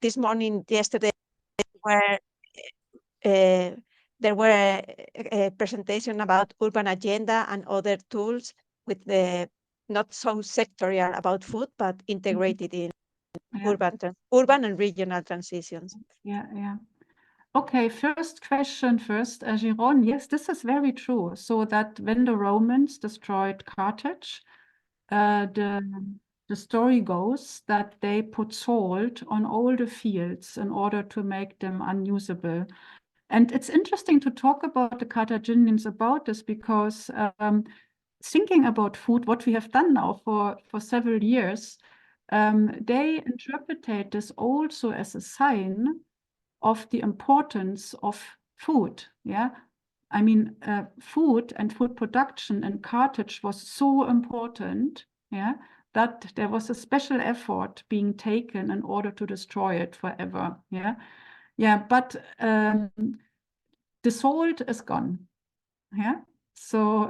this morning, yesterday, where there were a presentation about urban agenda and other tools with the not so sectorial about food, but integrated in urban and regional transitions. Yeah. Okay, first question first, Giron. Yes, this is very true. So that when the Romans destroyed Carthage, the story goes that they put salt on all the fields in order to make them unusable. And it's interesting to talk about the Carthaginians about this, because thinking about food, what we have done now for several years, they interpreted this also as a sign of the importance of food. Yeah, I mean, food and food production in Carthage was so important, yeah, that there was a special effort being taken in order to destroy it forever. Yeah, but the salt is gone. Yeah, so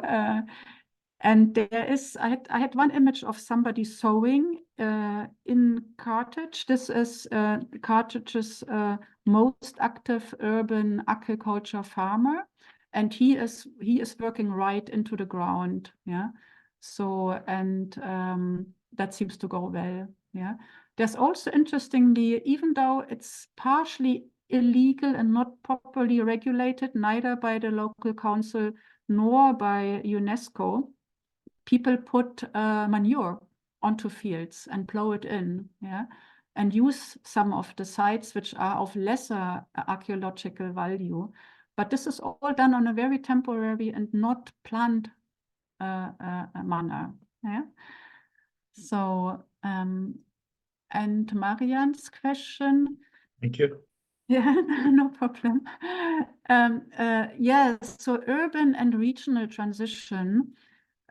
and there is, I had one image of somebody sewing in Carthage. This is Carthage's most active urban agriculture farmer, and he is working right into the ground. Yeah, so and that seems to go well. Yeah, there's also, interestingly, even though it's partially illegal and not properly regulated, neither by the local council nor by UNESCO, people put manure onto fields and plow it in, yeah, and use some of the sites which are of lesser archaeological value. But this is all done on a very temporary and not planned manner. Yeah. So, and Marianne's question. Thank you. Yeah, no problem. Yes, so urban and regional transition.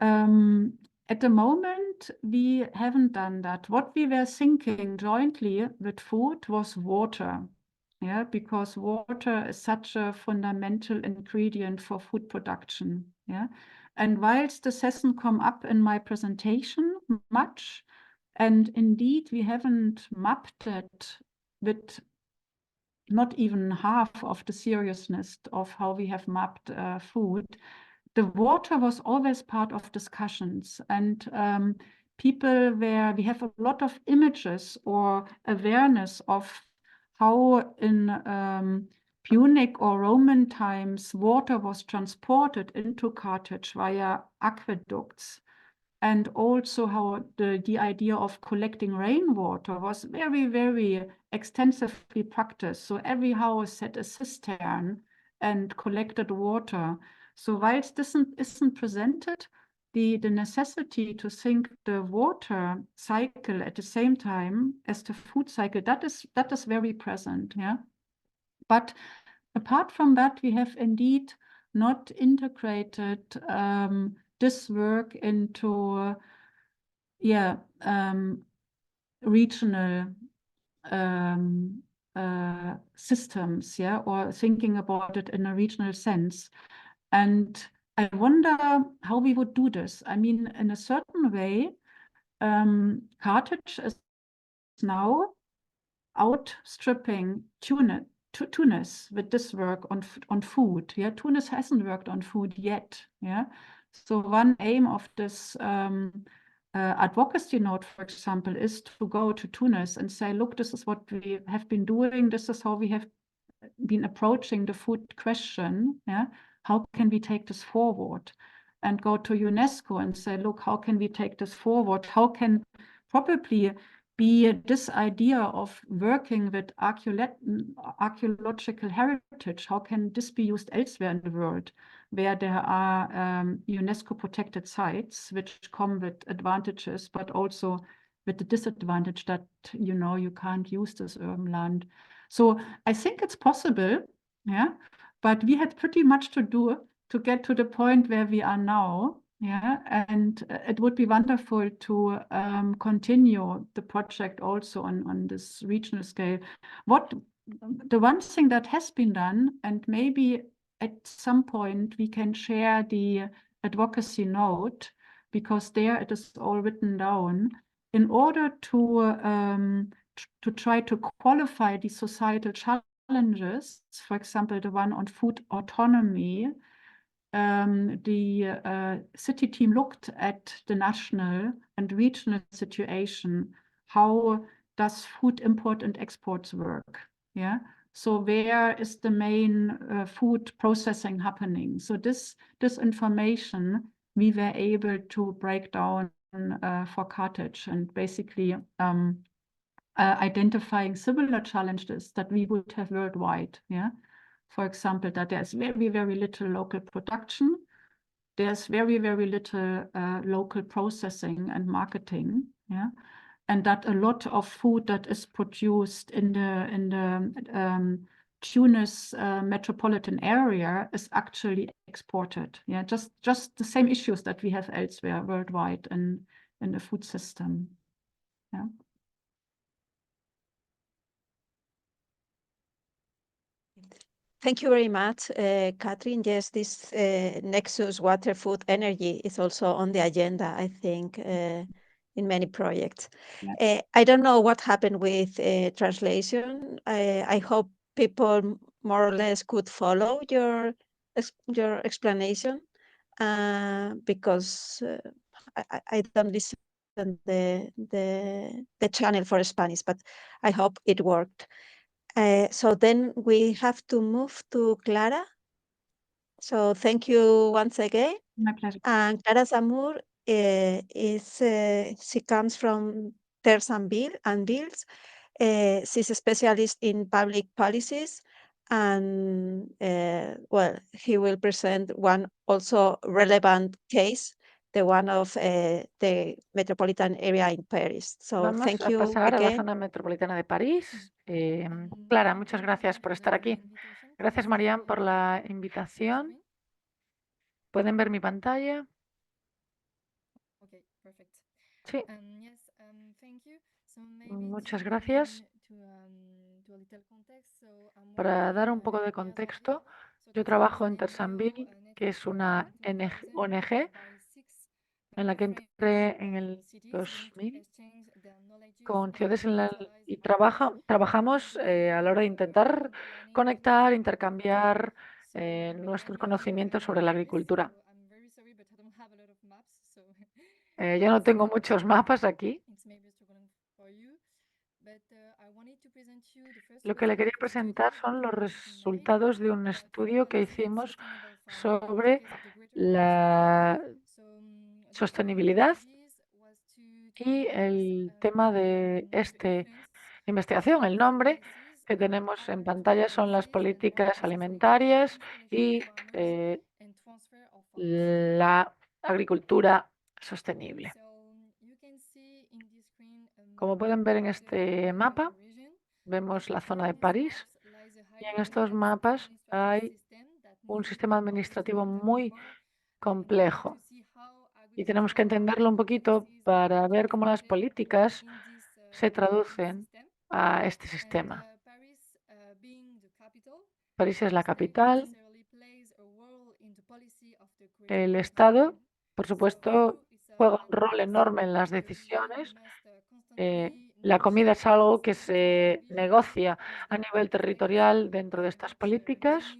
At the moment, we haven't done that. What we were thinking jointly with food was water. Yeah, because water is such a fundamental ingredient for food production. Yeah, and whilst this hasn't come up in my presentation much, and indeed we haven't mapped it with not even half of the seriousness of how we have mapped food, the water was always part of discussions, and people we have a lot of images or awareness of how in Punic or Roman times water was transported into Carthage via aqueducts, and also how the idea of collecting rainwater was very, very extensively practiced. So every house had a cistern and collected water. So whilst this isn't presented, the necessity to think the water cycle at the same time as the food cycle, that is very present. Yeah. But apart from that, we have indeed not integrated this work into regional systems, yeah, or thinking about it in a regional sense. And I wonder how we would do this. I mean, in a certain way, Carthage is now outstripping Tunis with this work on food. Yeah, Tunis hasn't worked on food yet. Yeah, so one aim of this advocacy note, for example, is to go to Tunis and say, look, this is what we have been doing. This is how we have been approaching the food question. Yeah, how can we take this forward? And go to UNESCO and say, look, how can we take this forward? How can probably be this idea of working with archaeological heritage, how can this be used elsewhere in the world, where there are UNESCO protected sites which come with advantages, but also with the disadvantage that, you know, you can't use this urban land. So I think it's possible, yeah, but we had pretty much to do to get to the point where we are now. Yeah, and it would be wonderful to continue the project also on this regional scale. The one thing that has been done, and maybe at some point we can share the advocacy note, because there it is all written down, in order to to try to qualify the societal challenges, for example, the one on food autonomy, the city team looked at the national and regional situation. How does food import and exports work? Yeah. So where is the main food processing happening? So this information we were able to break down for Carthage, and basically identifying similar challenges that we would have worldwide. Yeah. For example, that there's very, very little local production. There's very, very little local processing and marketing. Yeah. And that a lot of food that is produced in the Tunis metropolitan area is actually exported. Yeah, just the same issues that we have elsewhere worldwide in the food system. Yeah. Thank you very much, Catherine. Yes, this Nexus Water, Food, Energy is also on the agenda, I think, in many projects. Yeah. I don't know what happened with translation. I hope people more or less could follow your explanation, because I don't listen the channel for Spanish, but I hope it worked. So then we have to move to Clara. So thank you once again. My pleasure. And Clara Zamur she comes from Terres and Bills. She's a specialist in public policies, and well, he will present one also relevant case, the one of the metropolitan area in Paris. So Vamos thank a you pasar a la again. zona metropolitana de París. Clara, muchas gracias por estar aquí. Gracias, Marianne, por la invitación. ¿Pueden ver mi pantalla? Sí. Muchas gracias. Para dar un poco de contexto, yo trabajo en Tersanville, que es una ONG en la que entré en el 2000 con ciudades y trabajamos a la hora de intentar conectar, intercambiar nuestros conocimientos sobre la agricultura. Yo no tengo muchos mapas aquí. Lo que le quería presentar son los resultados de un estudio que hicimos sobre la sostenibilidad y el tema de esta investigación. El nombre que tenemos en pantalla son las políticas alimentarias y la agricultura sostenible. Como pueden ver en este mapa, vemos la zona de París y en estos mapas hay un sistema administrativo muy complejo y tenemos que entenderlo un poquito para ver cómo las políticas se traducen a este sistema. París es la capital. El Estado, por supuesto, juega un rol enorme en las decisiones. La comida es algo que se negocia a nivel territorial dentro de estas políticas.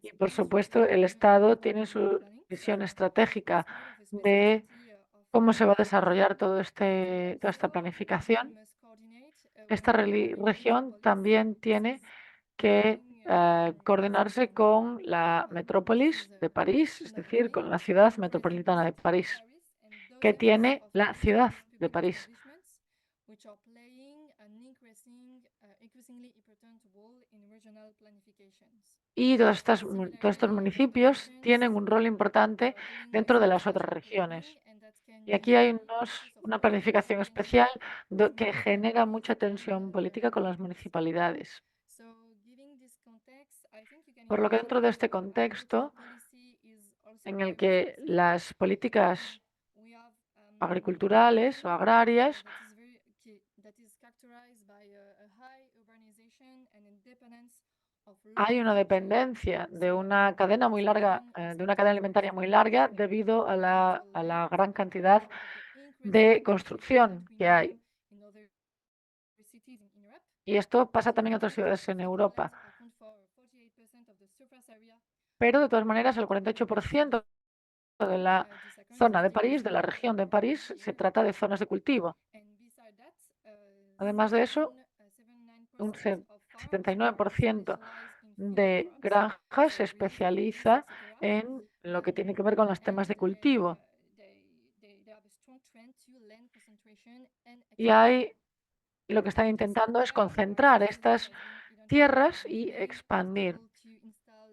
Y, por supuesto, el Estado tiene su visión estratégica de cómo se va a desarrollar toda esta planificación. Esta región también tiene que coordinarse con la metrópolis de París, es decir, con la ciudad metropolitana de París, que tiene la ciudad de París. Y todos estos municipios tienen un rol importante dentro de las otras regiones. Y aquí hay una planificación especial que genera mucha tensión política con las municipalidades. Por lo que dentro de este contexto, en el que las políticas agriculturales o agrarias hay una dependencia de una cadena muy larga, de una cadena alimentaria muy larga, debido a la gran cantidad de construcción que hay. Y esto pasa también en otras ciudades en Europa. Pero de todas maneras, el 48% de la zona de París, de la región de París, se trata de zonas de cultivo. Además de eso, un 79% de granjas se especializa en lo que tiene que ver con los temas de cultivo. Y lo que están intentando es concentrar estas tierras y expandir.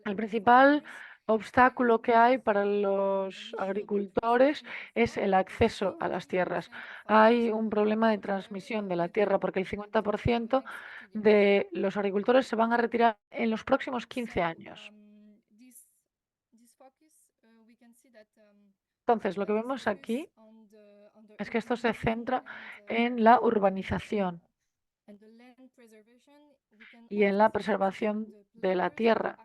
El principal obstáculo que hay para los agricultores es el acceso a las tierras. Hay un problema de transmisión de la tierra porque el 50% de los agricultores se van a retirar en los próximos 15 años. Entonces, lo que vemos aquí es que esto se centra en la urbanización y en la preservación de la tierra.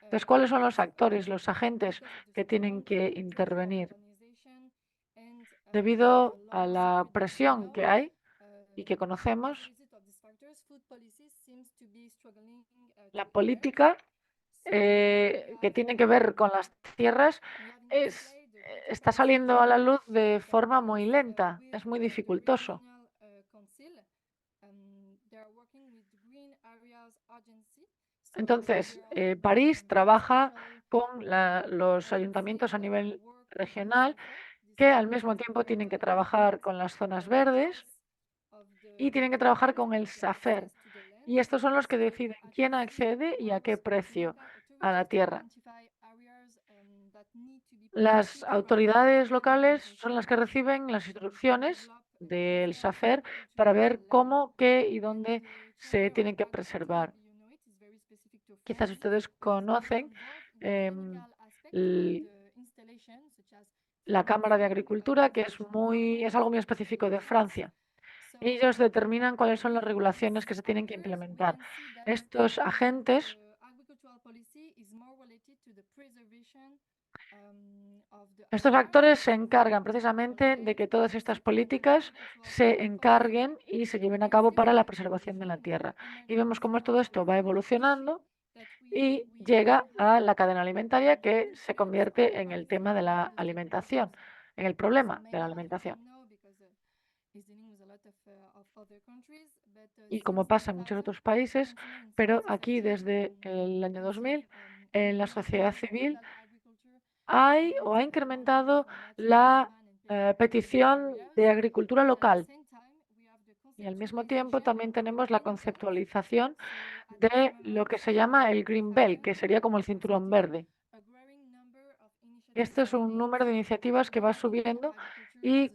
Entonces, ¿cuáles son los actores, los agentes que tienen que intervenir? Debido a la presión que hay y que conocemos, la política que tiene que ver con las tierras está saliendo a la luz de forma muy lenta, es muy dificultoso. Entonces, París trabaja con los ayuntamientos a nivel regional que al mismo tiempo tienen que trabajar con las zonas verdes y tienen que trabajar con el SAFER. Y estos son los que deciden quién accede y a qué precio a la tierra. Las autoridades locales son las que reciben las instrucciones del SAFER para ver cómo, qué y dónde se tienen que preservar. Quizás ustedes conocen la Cámara de Agricultura, que es algo muy específico de Francia. Ellos determinan cuáles son las regulaciones que se tienen que implementar. Estos agentes Estos actores se encargan precisamente de que todas estas políticas se encarguen y se lleven a cabo para la preservación de la tierra. Y vemos cómo todo esto va evolucionando y llega a la cadena alimentaria, que se convierte en el tema de la alimentación, en el problema de la alimentación. Y como pasa en muchos otros países, pero aquí desde el año 2000, en la sociedad civil ha incrementado la petición de agricultura local. Y al mismo tiempo también tenemos la conceptualización de lo que se llama el Green Belt, que sería como el cinturón verde. Esto es un número de iniciativas que va subiendo y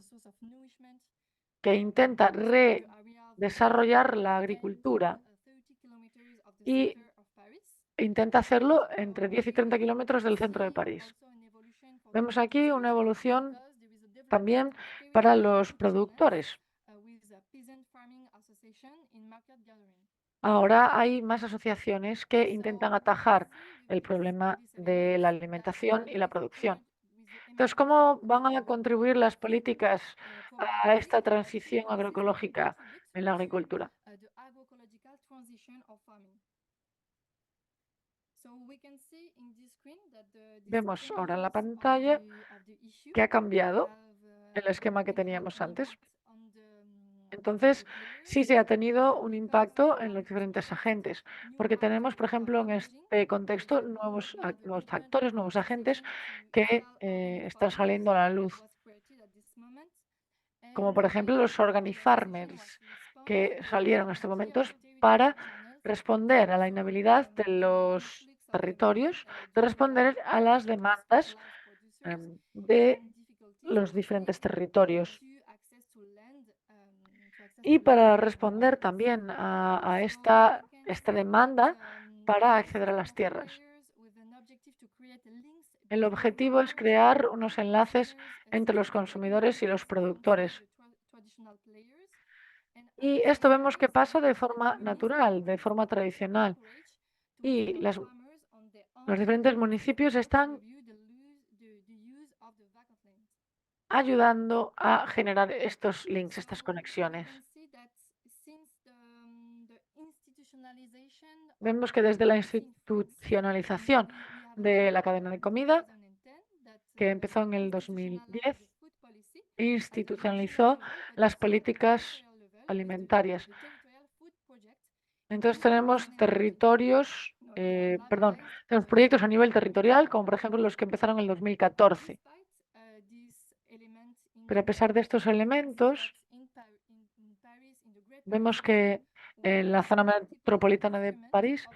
que intenta redesarrollar la agricultura y intenta hacerlo entre 10 y 30 kilómetros del centro de París. Vemos aquí una evolución también para los productores. Ahora hay más asociaciones que intentan atajar el problema de la alimentación y la producción. Entonces, ¿cómo van a contribuir las políticas a esta transición agroecológica en la agricultura? Vemos ahora en la pantalla que ha cambiado el esquema que teníamos antes. Entonces, sí se ha tenido un impacto en los diferentes agentes, porque tenemos, por ejemplo, en este contexto, nuevos actores, nuevos agentes que están saliendo a la luz, como por ejemplo los organifarmers, que salieron en estos momentos para responder a la inhabilidad de los territorios, de responder a las demandas de los diferentes territorios. Y para responder también a esta demanda para acceder a las tierras. El objetivo es crear unos enlaces entre los consumidores y los productores. Y esto vemos que pasa de forma natural, de forma tradicional. Y los diferentes municipios están ayudando a generar estos links, estas conexiones. Vemos que desde la institucionalización de la cadena de comida, que empezó en el 2010, institucionalizó las políticas alimentarias. Entonces tenemos tenemos proyectos a nivel territorial, como por ejemplo los que empezaron en el 2014. Pero a pesar de estos elementos, vemos que en la zona metropolitana de París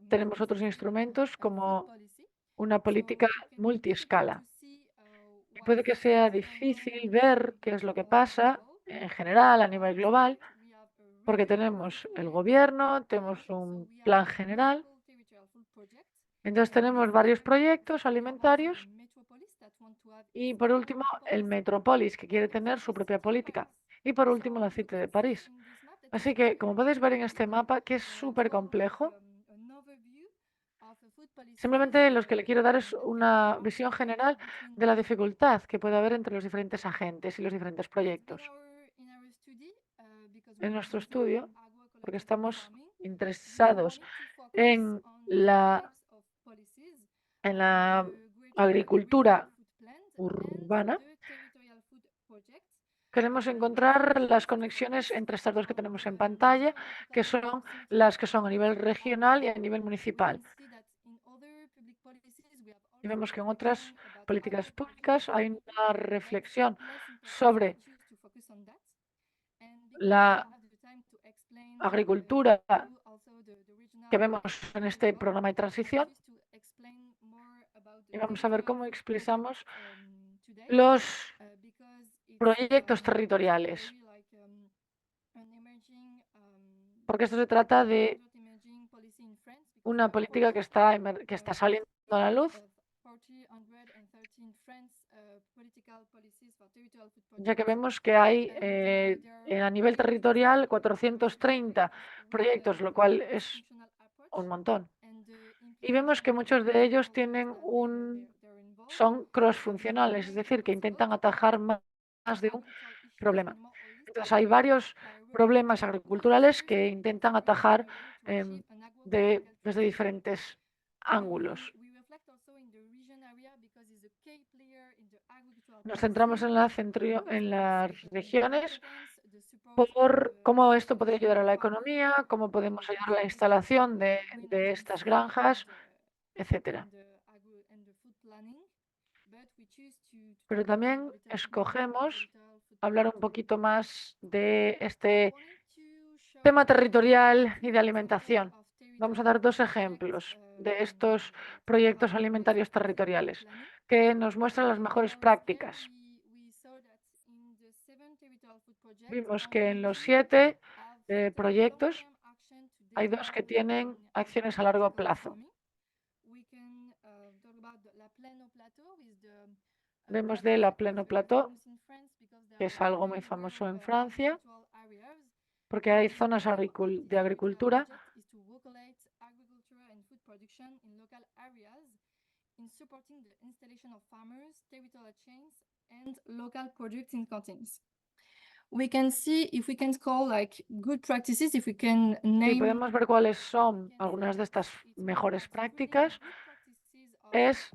tenemos otros instrumentos como una política multiescala. Y puede que sea difícil ver qué es lo que pasa en general a nivel global, porque tenemos el gobierno, tenemos un plan general, entonces tenemos varios proyectos alimentarios y por último el Metropolis, que quiere tener su propia política, y por último la Cité de París. Así que, como podéis ver en este mapa, que es súper complejo, simplemente lo que le quiero dar es una visión general de la dificultad que puede haber entre los diferentes agentes y los diferentes proyectos. En nuestro estudio, porque estamos interesados en la agricultura urbana, queremos encontrar las conexiones entre estas dos que tenemos en pantalla, que son las que son a nivel regional y a nivel municipal. Y vemos que en otras políticas públicas hay una reflexión sobre la agricultura que vemos en este programa de transición. Y vamos a ver cómo expresamos los proyectos territoriales. Porque esto se trata de una política que está saliendo a la luz, ya que vemos que hay a nivel territorial 430 proyectos, lo cual es un montón. Y vemos que muchos de ellos son cross-funcionales, es decir, que intentan atajar más de un problema. Entonces, hay varios problemas agriculturales que intentan atajar desde diferentes ángulos. Nos centramos en las regiones por cómo esto podría ayudar a la economía, cómo podemos ayudar a la instalación de estas granjas, etcétera. Pero también escogemos hablar un poquito más de este tema territorial y de alimentación. Vamos a dar dos ejemplos de estos proyectos alimentarios territoriales que nos muestran las mejores prácticas. Vimos que en los 7 proyectos hay 2 que tienen acciones a largo plazo. Vemos de la Pleno Plateau, que es algo muy famoso en Francia, porque hay zonas de agricultura y podemos ver cuáles son algunas de estas mejores prácticas. Es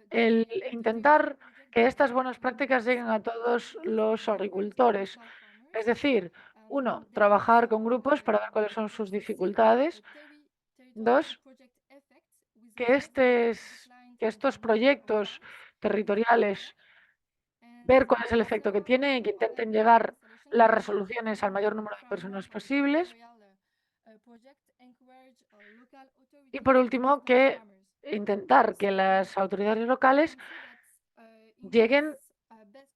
el intentar que estas buenas prácticas lleguen a todos los agricultores. Es decir, 1, trabajar con grupos para ver cuáles son sus dificultades. 2, que estos proyectos territoriales, ver cuál es el efecto que tienen y que intenten llevar las resoluciones al mayor número de personas posibles. Y por último, que intentar que las autoridades locales lleguen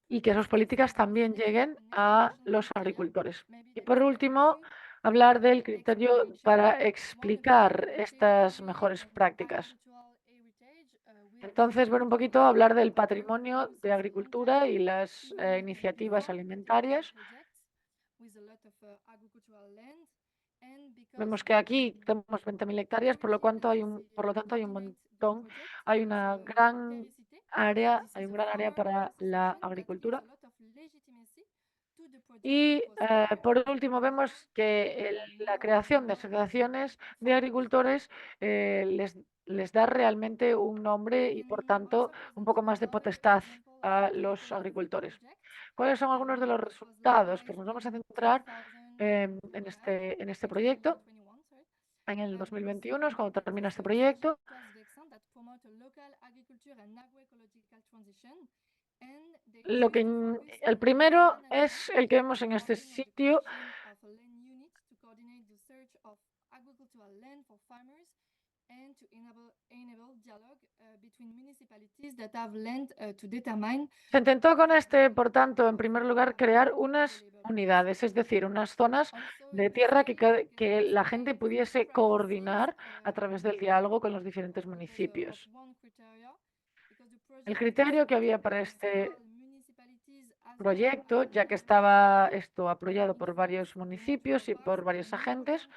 y que esas políticas también lleguen a los agricultores. Y por último, hablar del criterio para explicar estas mejores prácticas. Entonces, ver un poquito, hablar del patrimonio de agricultura y las iniciativas alimentarias. Vemos que aquí tenemos 20.000 hectáreas, por lo tanto hay un montón, hay un gran área para la agricultura. Y por último, vemos que la creación de asociaciones de agricultores les da realmente un nombre y, por tanto, un poco más de potestad a los agricultores. ¿Cuáles son algunos de los resultados? Pues nos vamos a centrar en este proyecto. En el 2021 es cuando termina este proyecto. El primero es el que vemos en este sitio. Se intentó con este, por tanto, en primer lugar, crear unas unidades, es decir, unas zonas de tierra que la gente pudiese coordinar a través del diálogo con los diferentes municipios. El criterio que había para este proyecto, ya que estaba esto apoyado por varios municipios y por varios agentes,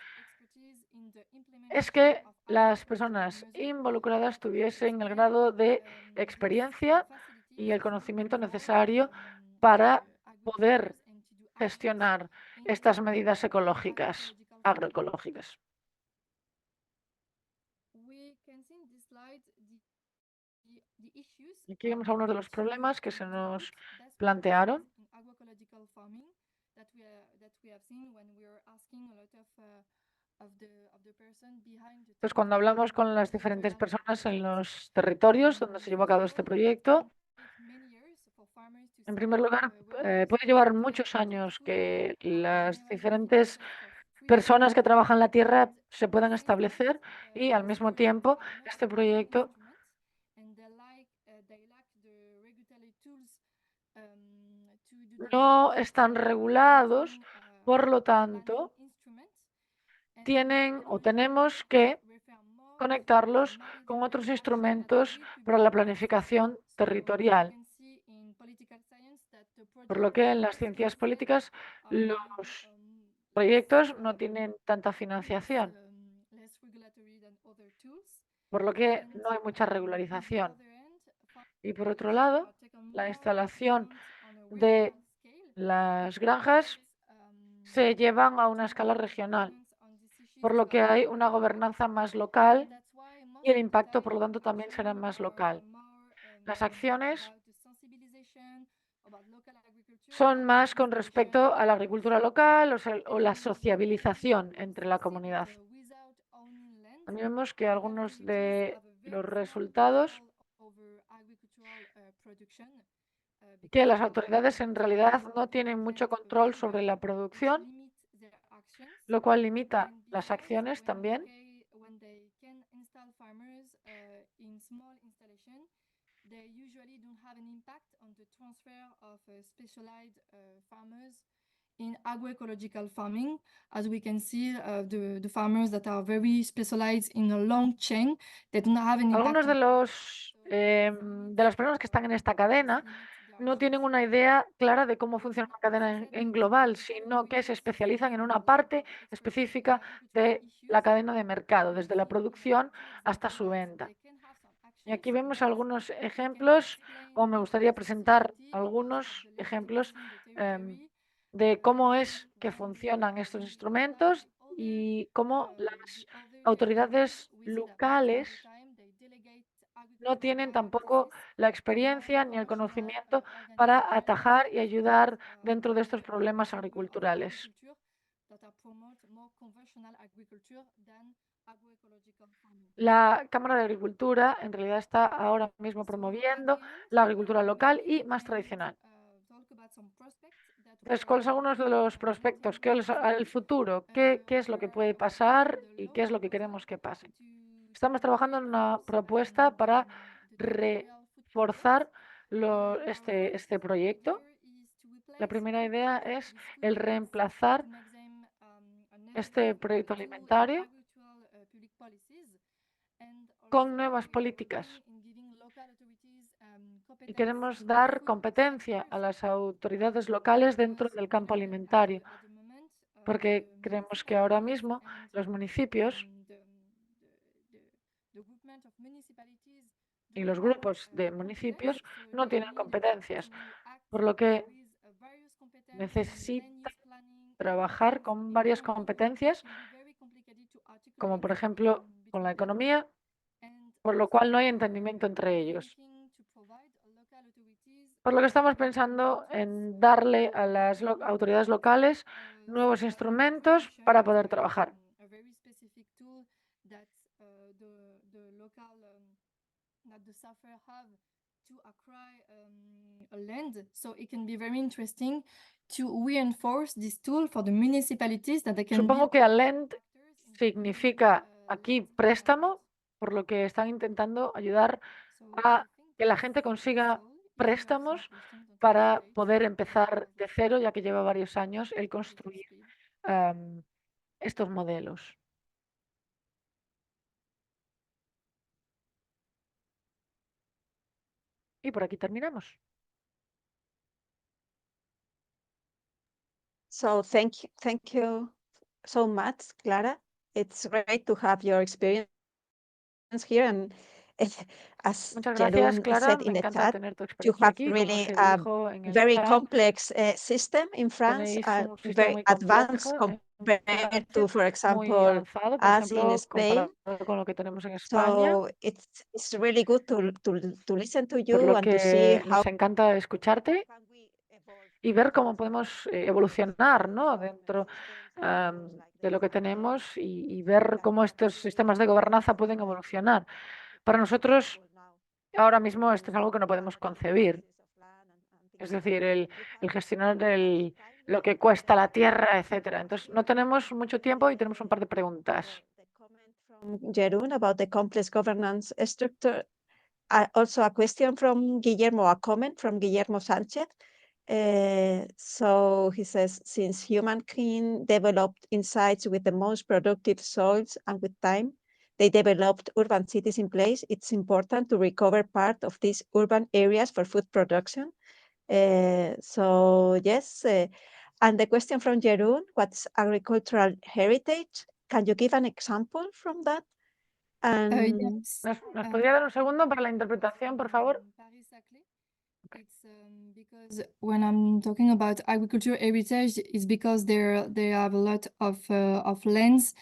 es que las personas involucradas tuviesen el grado de experiencia y el conocimiento necesario para poder gestionar estas medidas ecológicas, agroecológicas. Aquí vemos algunos de los problemas que se nos plantearon. Entonces, cuando hablamos con las diferentes personas en los territorios donde se llevó a cabo este proyecto, en primer lugar, puede llevar muchos años que las diferentes personas que trabajan la tierra se puedan establecer y, al mismo tiempo, este proyecto no están regulados, por lo tanto, tienen o tenemos que conectarlos con otros instrumentos para la planificación territorial. Por lo que en las ciencias políticas los proyectos no tienen tanta financiación, por lo que no hay mucha regularización. Y por otro lado, la instalación de las granjas se llevan a una escala regional, por lo que hay una gobernanza más local y el impacto, por lo tanto, también será más local. Las acciones son más con respecto a la agricultura local o la sociabilización entre la comunidad. También vemos que algunos de los resultados que las autoridades en realidad no tienen mucho control sobre la producción, lo cual limita las acciones también. In agroecological farming, as we can see, the farmers that are very specialized in a long chain, they don't have an impact. Algunos de las personas que están en esta cadena no tienen una idea clara de cómo funciona una cadena en global, sino que se especializan en una parte específica de la cadena de mercado, desde la producción hasta su venta. Y aquí vemos algunos ejemplos, o me gustaría presentar algunos ejemplos de cómo es que funcionan estos instrumentos y cómo las autoridades locales no tienen tampoco la experiencia ni el conocimiento para atajar y ayudar dentro de estos problemas agriculturales. La Cámara de Agricultura en realidad está ahora mismo promoviendo la agricultura local y más tradicional. Entonces, ¿cuáles son algunos de los prospectos? ¿Qué es el futuro? ¿Qué es lo que puede pasar y qué es lo que queremos que pase? Estamos trabajando en una propuesta para reforzar este proyecto. La primera idea es el reemplazar este proyecto alimentario con nuevas políticas. Y queremos dar competencia a las autoridades locales dentro del campo alimentario, porque creemos que ahora mismo los municipios y los grupos de municipios no tienen competencias, por lo que necesita trabajar con varias competencias, como por ejemplo con la economía, por lo cual no hay entendimiento entre ellos. Por lo que estamos pensando en darle a las autoridades locales nuevos instrumentos para poder trabajar. Supongo que Alend significa aquí préstamo, por lo que están intentando ayudar a que la gente consiga préstamos para poder empezar de cero, ya que lleva varios años el construir estos modelos. Y por aquí terminamos. So thank you so much, Clara. It's great to have your experience here, and as Muchas gracias, Jeroen Clara. said Me in the encanta chat, tener tu you experiencia have aquí. Como really se a dijo en el very chat, complex system in France, tenéis un sistema very muy advanced complejo en compared to, Francia, for muy example, avanzado, por us in ejemplo, Spain. comparado con lo que tenemos en España. So it's really good to listen to Por you lo and to see que how nos encanta escucharte can we evolve y ver cómo podemos evolucionar, ¿no?, dentro de lo que tenemos y ver cómo estos sistemas de gobernanza pueden evolucionar. Para nosotros, ahora mismo, esto es algo que no podemos concebir. Es decir, el gestionar lo que cuesta la tierra, etcétera. Entonces, no tenemos mucho tiempo y tenemos un par de preguntas. the comment from Jeroen about the complex governance structure. Also a question from Guillermo, a comment from Guillermo Sanchez. So he says, since humankind developed insights with the most productive soils and with time, they developed urban cities in place, it's important to recover part of these urban areas for food production. So yes, and the question from Jeroen, what's agricultural heritage? Can you give an example from that? And Yes. ¿Nos podría dar un segundo para la interpretación, por favor? It's because when I'm talking about agricultural heritage, it's because they have a lot of lands,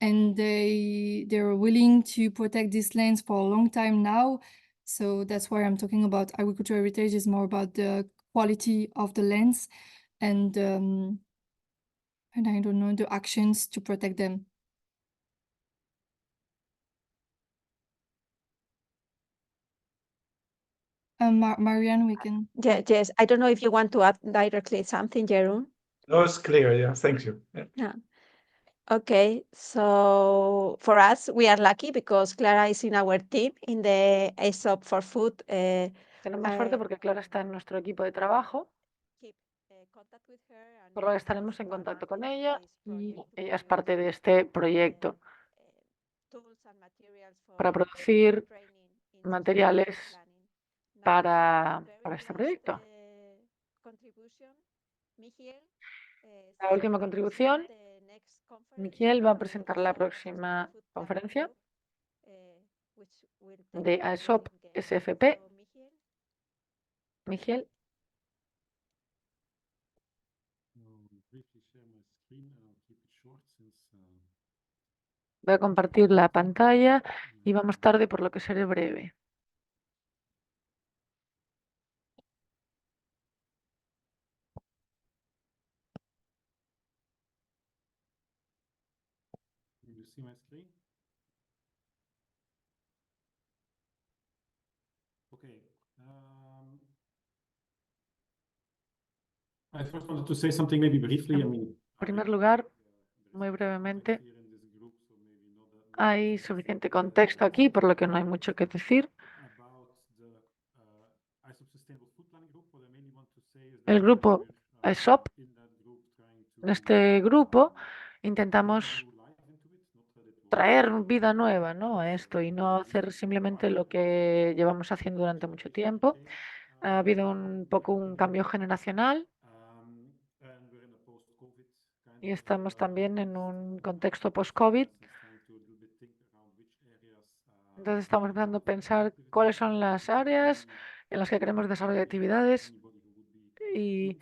and they're willing to protect these lands for a long time now. So that's why I'm talking about agricultural heritage is more about the quality of the lands and I don't know, the actions to protect them. Marianne, we can. yes, I don't know if you want to add directly something, Jeroen. No, it's clear. Yeah, thank you. Yeah. Yeah. Okay, so for us, we are lucky because Clara is in our team in the ASOP for Food. Tenemos suerte porque Clara está en nuestro equipo de trabajo, Keep contact with her and por lo que it's estaremos en part contacto of con this ella y project to ella es provide, parte de este proyecto tools and materials para for producir training in materiales sustainable planning. Now, para very este last, proyecto. Contribution, Michiel, La última contribución, the next conference, Michiel va a presentar la próxima Food Planning conferencia Group, which will take de place AESOP in Ghent. SFP. So, Michiel, Michiel, voy a compartir la pantalla y vamos tarde, por lo que seré breve. You see my screen? Okay. I first wanted to say something maybe briefly. I mean, En primer lugar, muy brevemente, hay suficiente contexto aquí, por lo que no hay mucho que decir. El grupo AESOP, en este grupo intentamos traer vida nueva, ¿no?, a esto y no hacer simplemente lo que llevamos haciendo durante mucho tiempo. Ha habido un poco un cambio generacional y estamos también en un contexto post-COVID. Entonces estamos empezando a pensar cuáles son las áreas en las que queremos desarrollar actividades y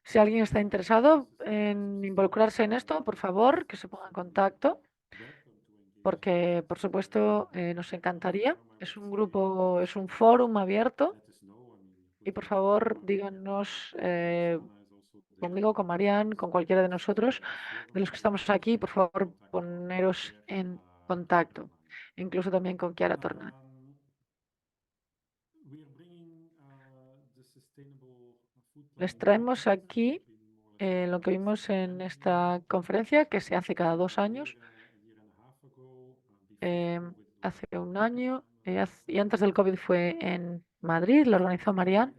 Si alguien está interesado en involucrarse en esto, por favor, que se ponga en contacto, porque por supuesto nos encantaría. Es un grupo, es un fórum abierto y por favor díganos conmigo, con Marian, con cualquiera de nosotros, de los que estamos aquí, por favor poneros en contacto, incluso también con Chiara Tornat. Les traemos aquí lo que vimos en esta conferencia que se hace cada 2 años. Hace un año y antes del COVID fue en Madrid, la organizó Marian.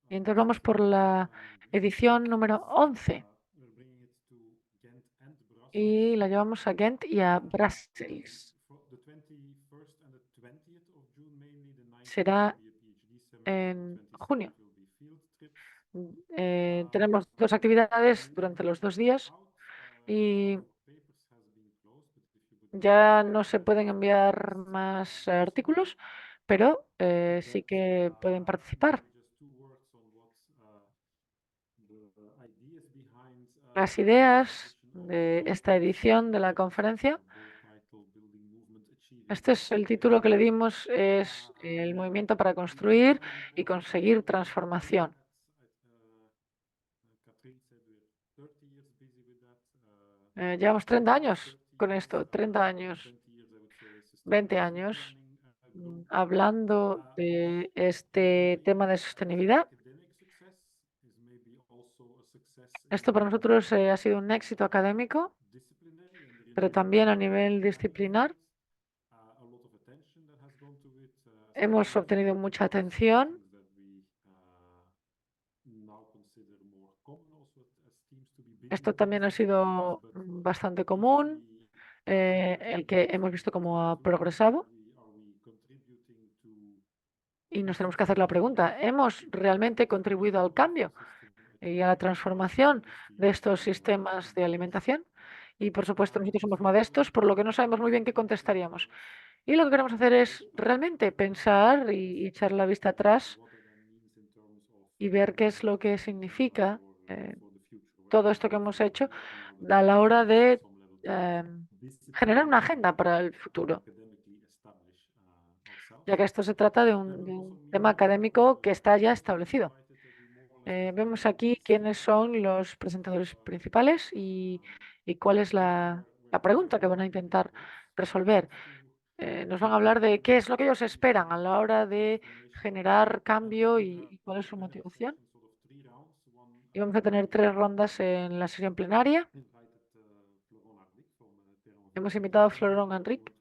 Y entonces vamos por la edición número 11 y la llevamos a Ghent y a Bruselas. Será en junio. Tenemos 2 actividades durante los 2 días y ya no se pueden enviar más artículos, pero sí que pueden participar. Las ideas de esta edición de la conferencia, este es el título que le dimos, es el movimiento para construir y conseguir transformación. Llevamos 30 años con esto, 30 años, 20 años hablando de este tema de sostenibilidad. Esto para nosotros ha sido un éxito académico, pero también a nivel disciplinar. Hemos obtenido mucha atención. Esto también ha sido bastante común, el que hemos visto cómo ha progresado. Y nos tenemos que hacer la pregunta, ¿hemos realmente contribuido al cambio y a la transformación de estos sistemas de alimentación? Y por supuesto nosotros somos modestos, por lo que no sabemos muy bien qué contestaríamos. Y lo que queremos hacer es realmente pensar y echar la vista atrás y ver qué es lo que significa todo esto que hemos hecho a la hora de generar una agenda para el futuro, ya que esto se trata de un tema académico que está ya establecido. Vemos aquí quiénes son los presentadores principales y cuál es la pregunta que van a intentar resolver. Nos van a hablar de qué es lo que ellos esperan a la hora de generar cambio y cuál es su motivación. Y vamos a tener 3 rondas en la sesión plenaria. Hemos invitado a Florent Enrique.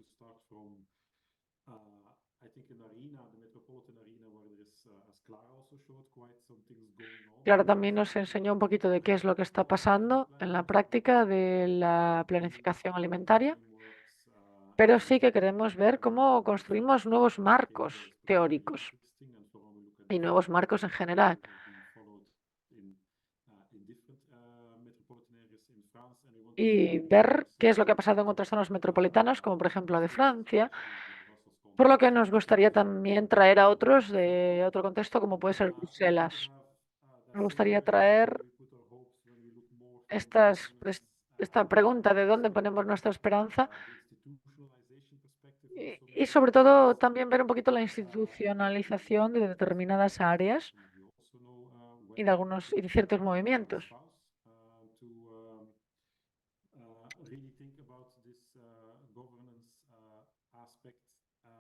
Claro, también nos enseñó un poquito de qué es lo que está pasando en la práctica de la planificación alimentaria, pero sí que queremos ver cómo construimos nuevos marcos teóricos y nuevos marcos en general. Y ver qué es lo que ha pasado en otras zonas metropolitanas, como por ejemplo la de Francia, por lo que nos gustaría también traer a otros de otro contexto, como puede ser Bruselas. Me gustaría traer esta pregunta de dónde ponemos nuestra esperanza y sobre todo también ver un poquito la institucionalización de determinadas áreas y de ciertos movimientos.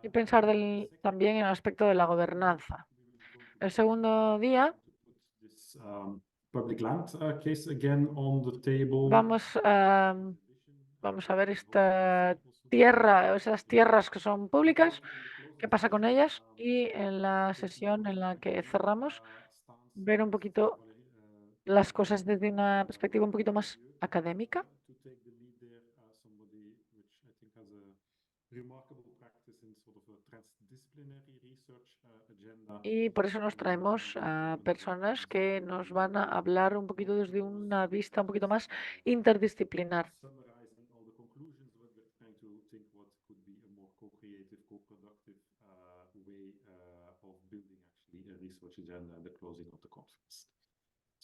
Y pensar también en el aspecto de la gobernanza. El segundo día vamos a ver esta tierra, esas tierras que son públicas, qué pasa con ellas, y en la sesión en la que cerramos, ver un poquito las cosas desde una perspectiva un poquito más académica. Y por eso nos traemos a personas que nos van a hablar un poquito desde una vista un poquito más interdisciplinar.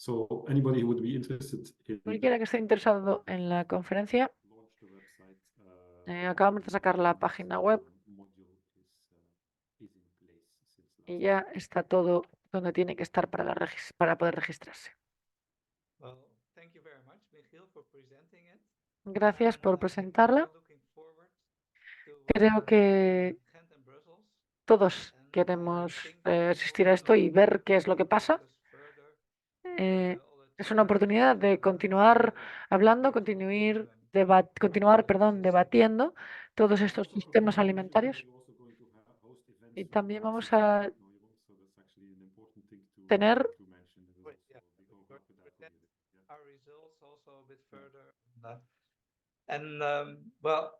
So anybody who would be interested in Cualquiera que esté interesado en la conferencia, launch the website, acabamos de sacar la página web module is in place since y last ya está todo donde tiene que estar para, para poder registrarse. Well, thank you very much, Michiel, for presenting it. Gracias por I think presentarla. we're looking forward to, Creo que Ghent and Brussels, todos and I queremos think we're asistir a also esto y looking ver forward qué es lo to que pasa. discuss further, Eh, all the es una oportunidad de continuar hablando, continuar, perdón, debatiendo todos estos sistemas alimentarios. Y también vamos a tener our results also a bit further. And well,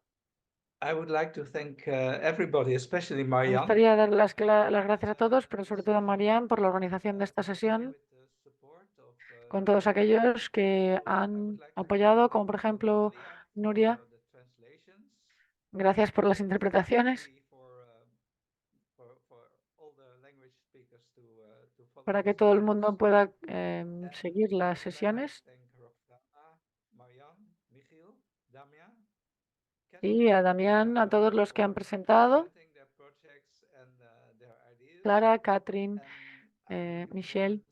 I would like to thank everybody, especially Me Marianne. gustaría dar las gracias a todos, pero sobre todo a Marianne por la organización de esta sesión, con todos aquellos que han apoyado, como por ejemplo Nuria. Gracias por las interpretaciones, para que todo el mundo pueda seguir las sesiones. Y a Damián, a todos los que han presentado, Clara, Catherine, Michelle.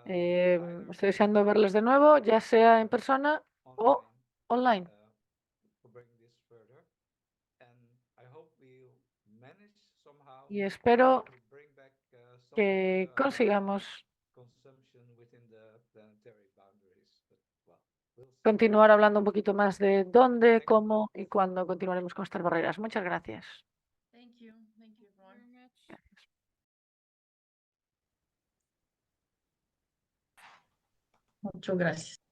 Estoy deseando verles de nuevo, ya sea en persona o online. Y espero que consigamos continuar hablando un poquito más de dónde, cómo y cuándo continuaremos con estas barreras. Muchas gracias. Thank you. Thank you, everyone. Muchas gracias.